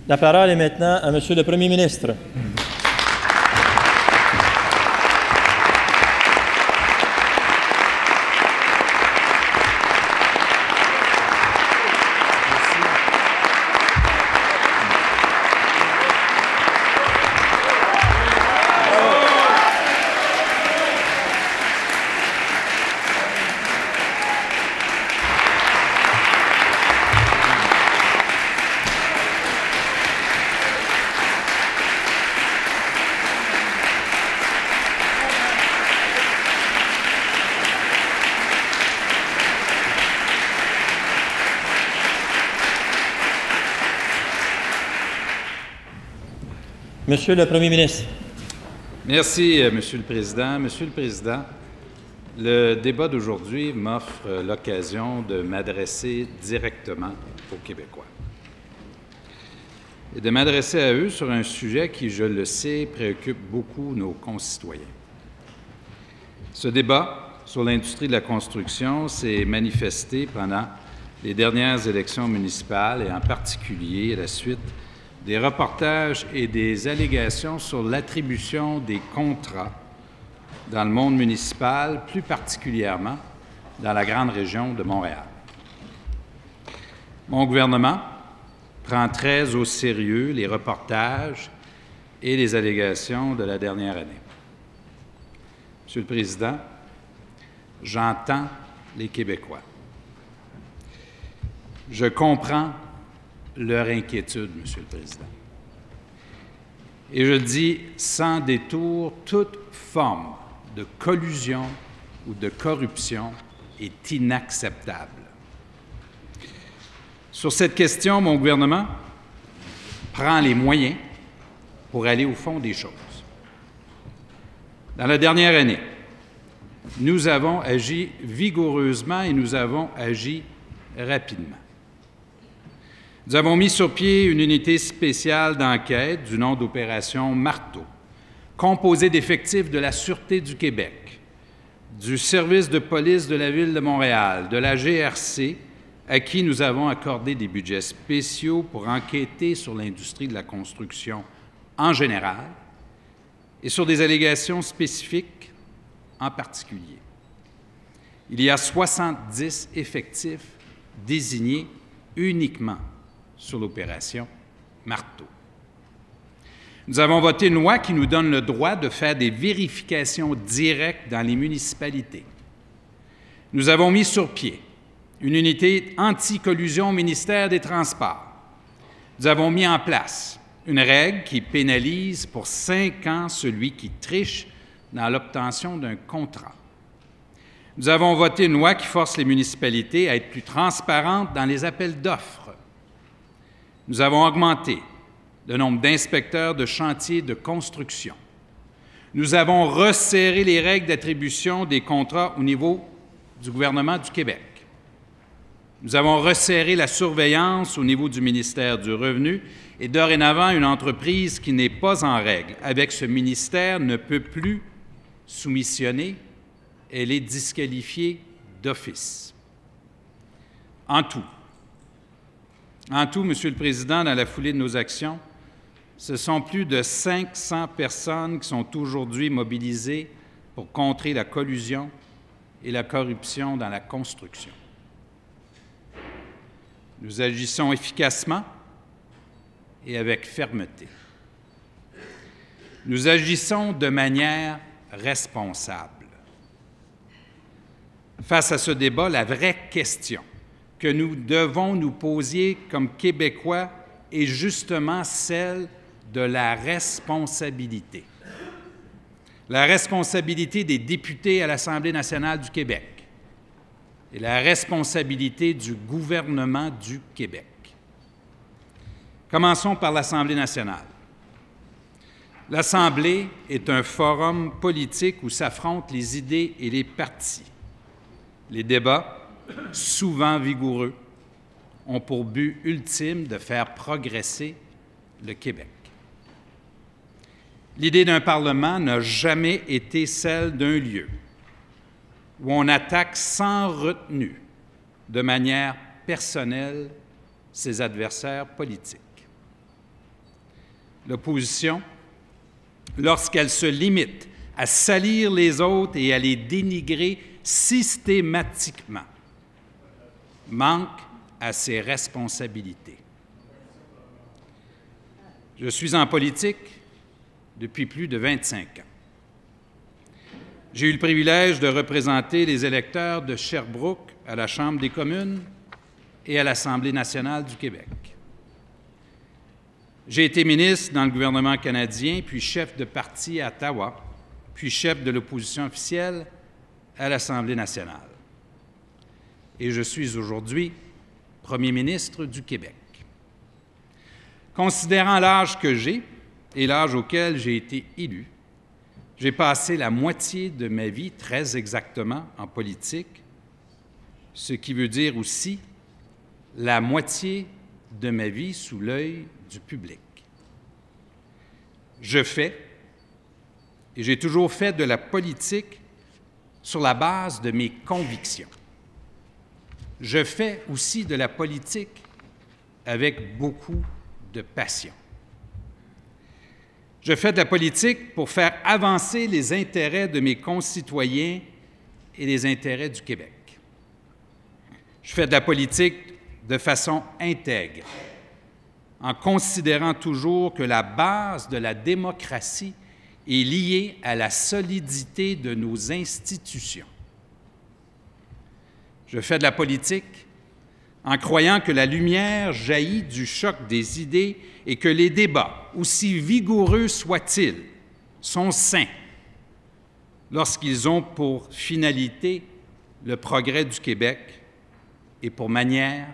La parole est maintenant à Monsieur le Premier ministre. Monsieur le Premier ministre. Merci, Monsieur le Président. Monsieur le Président, le débat d'aujourd'hui m'offre l'occasion de m'adresser directement aux Québécois et de m'adresser à eux sur un sujet qui, je le sais, préoccupe beaucoup nos concitoyens. Ce débat sur l'industrie de la construction s'est manifesté pendant les dernières élections municipales et en particulier à la suite des reportages et des allégations sur l'attribution des contrats dans le monde municipal, plus particulièrement dans la grande région de Montréal. Mon gouvernement prend très au sérieux les reportages et les allégations de la dernière année. Monsieur le Président, j'entends les Québécois. Je comprends leur inquiétude, Monsieur le Président. Et je le dis sans détour, toute forme de collusion ou de corruption est inacceptable. Sur cette question, mon gouvernement prend les moyens pour aller au fond des choses. Dans la dernière année, nous avons agi vigoureusement et nous avons agi rapidement. Nous avons mis sur pied une unité spéciale d'enquête du nom d'Opération Marteau, composée d'effectifs de la Sûreté du Québec, du Service de police de la Ville de Montréal, de la GRC, à qui nous avons accordé des budgets spéciaux pour enquêter sur l'industrie de la construction en général et sur des allégations spécifiques en particulier. Il y a 70 effectifs désignés uniquement sur l'opération Marteau. Nous avons voté une loi qui nous donne le droit de faire des vérifications directes dans les municipalités. Nous avons mis sur pied une unité anti-collusion au ministère des Transports. Nous avons mis en place une règle qui pénalise pour 5 ans celui qui triche dans l'obtention d'un contrat. Nous avons voté une loi qui force les municipalités à être plus transparentes dans les appels d'offres. Nous avons augmenté le nombre d'inspecteurs de chantiers de construction. Nous avons resserré les règles d'attribution des contrats au niveau du gouvernement du Québec. Nous avons resserré la surveillance au niveau du ministère du Revenu et dorénavant, une entreprise qui n'est pas en règle avec ce ministère ne peut plus soumissionner, elle est disqualifiée d'office. En tout, Monsieur le Président, dans la foulée de nos actions, ce sont plus de 500 personnes qui sont aujourd'hui mobilisées pour contrer la collusion et la corruption dans la construction. Nous agissons efficacement et avec fermeté. Nous agissons de manière responsable. Face à ce débat, la vraie question que nous devons nous poser comme Québécois est justement celle de la responsabilité. La responsabilité des députés à l'Assemblée nationale du Québec et la responsabilité du gouvernement du Québec. Commençons par l'Assemblée nationale. L'Assemblée est un forum politique où s'affrontent les idées et les partis. Les débats, souvent vigoureux, ont pour but ultime de faire progresser le Québec. L'idée d'un Parlement n'a jamais été celle d'un lieu où on attaque sans retenue, de manière personnelle, ses adversaires politiques. l'opposition, lorsqu'elle se limite à salir les autres et à les dénigrer systématiquement, manque à ses responsabilités. Je suis en politique depuis plus de 25 ans. J'ai eu le privilège de représenter les électeurs de Sherbrooke à la Chambre des communes et à l'Assemblée nationale du Québec. J'ai été ministre dans le gouvernement canadien, puis chef de parti à Ottawa, puis chef de l'opposition officielle à l'Assemblée nationale. Et je suis aujourd'hui premier ministre du Québec. Considérant l'âge que j'ai et l'âge auquel j'ai été élu, j'ai passé la moitié de ma vie, très exactement, en politique, ce qui veut dire aussi la moitié de ma vie sous l'œil du public. Je fais, et j'ai toujours fait de la politique sur la base de mes convictions. Je fais aussi de la politique avec beaucoup de passion. Je fais de la politique pour faire avancer les intérêts de mes concitoyens et les intérêts du Québec. Je fais de la politique de façon intègre, en considérant toujours que la base de la démocratie est liée à la solidité de nos institutions. Je fais de la politique en croyant que la lumière jaillit du choc des idées et que les débats, aussi vigoureux soient-ils, sont sains lorsqu'ils ont pour finalité le progrès du Québec et pour manière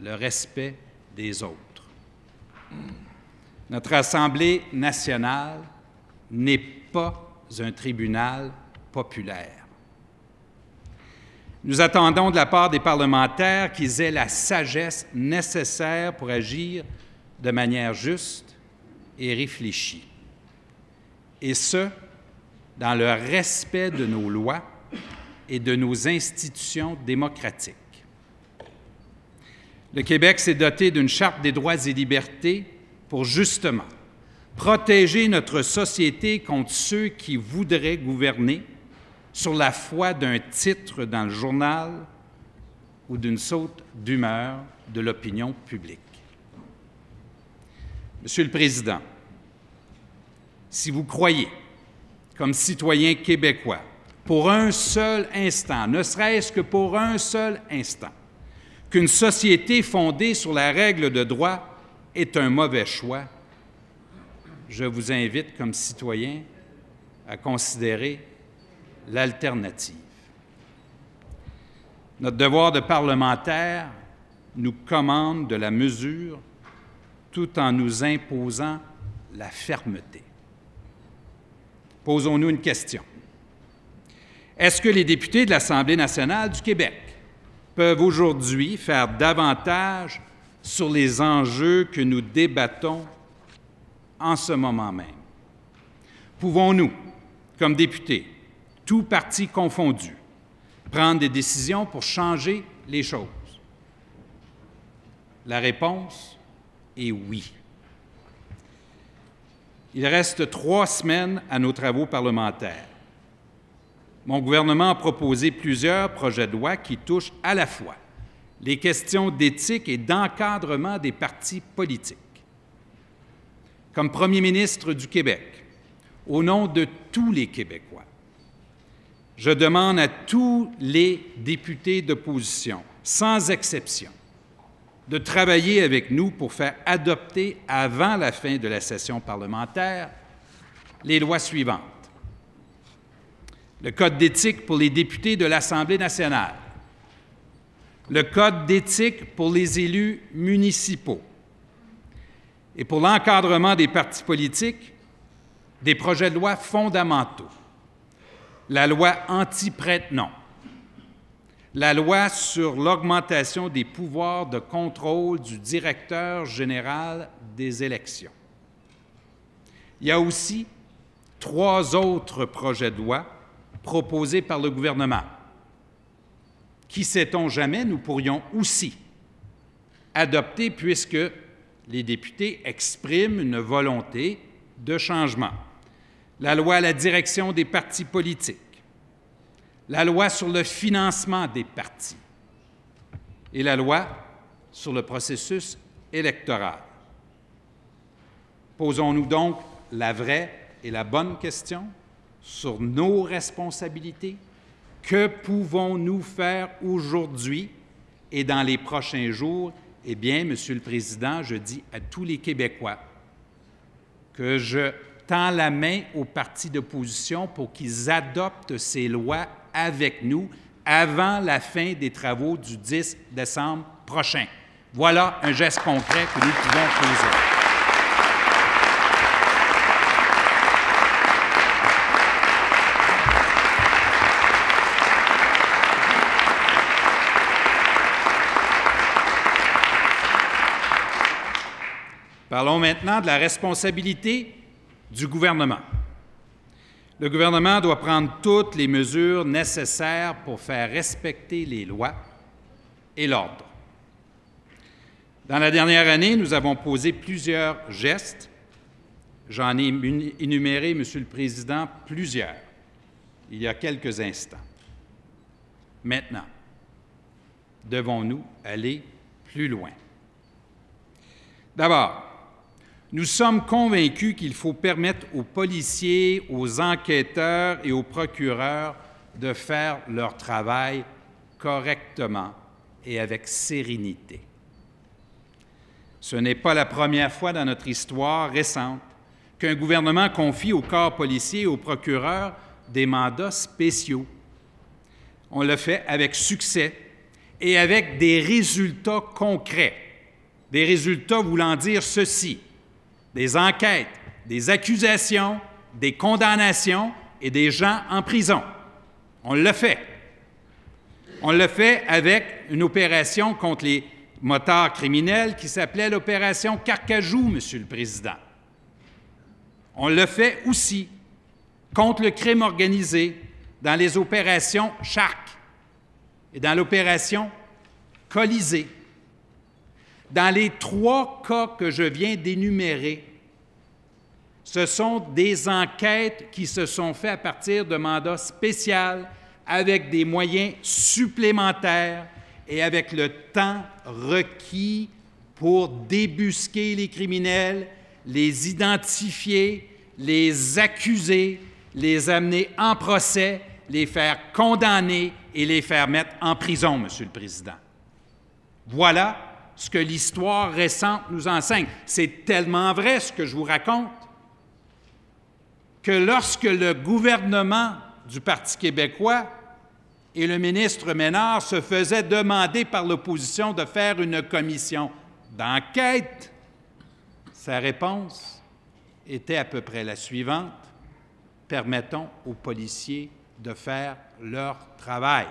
le respect des autres. Notre Assemblée nationale n'est pas un tribunal populaire. Nous attendons de la part des parlementaires qu'ils aient la sagesse nécessaire pour agir de manière juste et réfléchie, et ce, dans le respect de nos lois et de nos institutions démocratiques. Le Québec s'est doté d'une Charte des droits et libertés pour justement protéger notre société contre ceux qui voudraient gouverner sur la foi d'un titre dans le journal ou d'une saute d'humeur de l'opinion publique. Monsieur le Président, si vous croyez, comme citoyen québécois, pour un seul instant, ne serait-ce que pour un seul instant, qu'une société fondée sur la règle de droit est un mauvais choix, je vous invite comme citoyen à considérer l'alternative. Notre devoir de parlementaire nous commande de la mesure tout en nous imposant la fermeté. Posons-nous une question. Est-ce que les députés de l'Assemblée nationale du Québec peuvent aujourd'hui faire davantage sur les enjeux que nous débattons en ce moment même? Pouvons-nous, comme députés, tous partis confondus, prendre des décisions pour changer les choses? La réponse est oui. Il reste 3 semaines à nos travaux parlementaires. Mon gouvernement a proposé plusieurs projets de loi qui touchent à la fois les questions d'éthique et d'encadrement des partis politiques. Comme premier ministre du Québec, au nom de tous les Québécois, je demande à tous les députés d'opposition, sans exception, de travailler avec nous pour faire adopter, avant la fin de la session parlementaire, les lois suivantes. Le Code d'éthique pour les députés de l'Assemblée nationale, le Code d'éthique pour les élus municipaux et pour l'encadrement des partis politiques, des projets de loi fondamentaux, la loi anti-prête-nom, la loi sur l'augmentation des pouvoirs de contrôle du directeur général des élections. Il y a aussi 3 autres projets de loi proposés par le gouvernement. Qui sait-on jamais, nous pourrions aussi adopter puisque les députés expriment une volonté de changement. La loi à la direction des partis politiques, la loi sur le financement des partis et la loi sur le processus électoral. Posons-nous donc la vraie et la bonne question sur nos responsabilités. Que pouvons-nous faire aujourd'hui et dans les prochains jours? Eh bien, Monsieur le Président, je dis à tous les Québécois que je tends la main aux partis d'opposition pour qu'ils adoptent ces lois avec nous avant la fin des travaux du 10 décembre prochain. Voilà un geste concret que nous pouvons poser. Parlons maintenant de la responsabilité du gouvernement. Le gouvernement doit prendre toutes les mesures nécessaires pour faire respecter les lois et l'ordre. Dans la dernière année, nous avons posé plusieurs gestes. J'en ai énuméré, Monsieur le Président, plusieurs, il y a quelques instants. Maintenant, devons-nous aller plus loin? D'abord, nous sommes convaincus qu'il faut permettre aux policiers, aux enquêteurs et aux procureurs de faire leur travail correctement et avec sérénité. Ce n'est pas la première fois dans notre histoire récente qu'un gouvernement confie au corps policier et aux procureurs des mandats spéciaux. On le fait avec succès et avec des résultats concrets. Des résultats voulant dire ceci: des enquêtes, des accusations, des condamnations et des gens en prison. On le fait. On le fait avec une opération contre les motards criminels qui s'appelait l'opération Carcajou, Monsieur le Président. On le fait aussi contre le crime organisé dans les opérations Shark et dans l'opération Colisée. Dans les 3 cas que je viens d'énumérer, ce sont des enquêtes qui se sont faites à partir de mandats spéciaux avec des moyens supplémentaires et avec le temps requis pour débusquer les criminels, les identifier, les accuser, les amener en procès, les faire condamner et les faire mettre en prison, Monsieur le Président. Voilà ce que l'histoire récente nous enseigne. C'est tellement vrai ce que je vous raconte que lorsque le gouvernement du Parti québécois et le ministre Ménard se faisaient demander par l'opposition de faire une commission d'enquête, sa réponse était à peu près la suivante: permettons aux policiers de faire leur travail.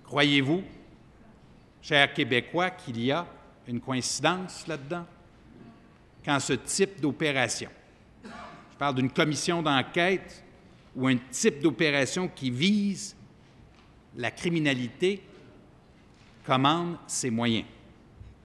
Croyez-vous, chers Québécois, qu'il y a une coïncidence là-dedans? Quand ce type d'opération, je parle d'une commission d'enquête ou un type d'opération qui vise la criminalité, commande ses moyens.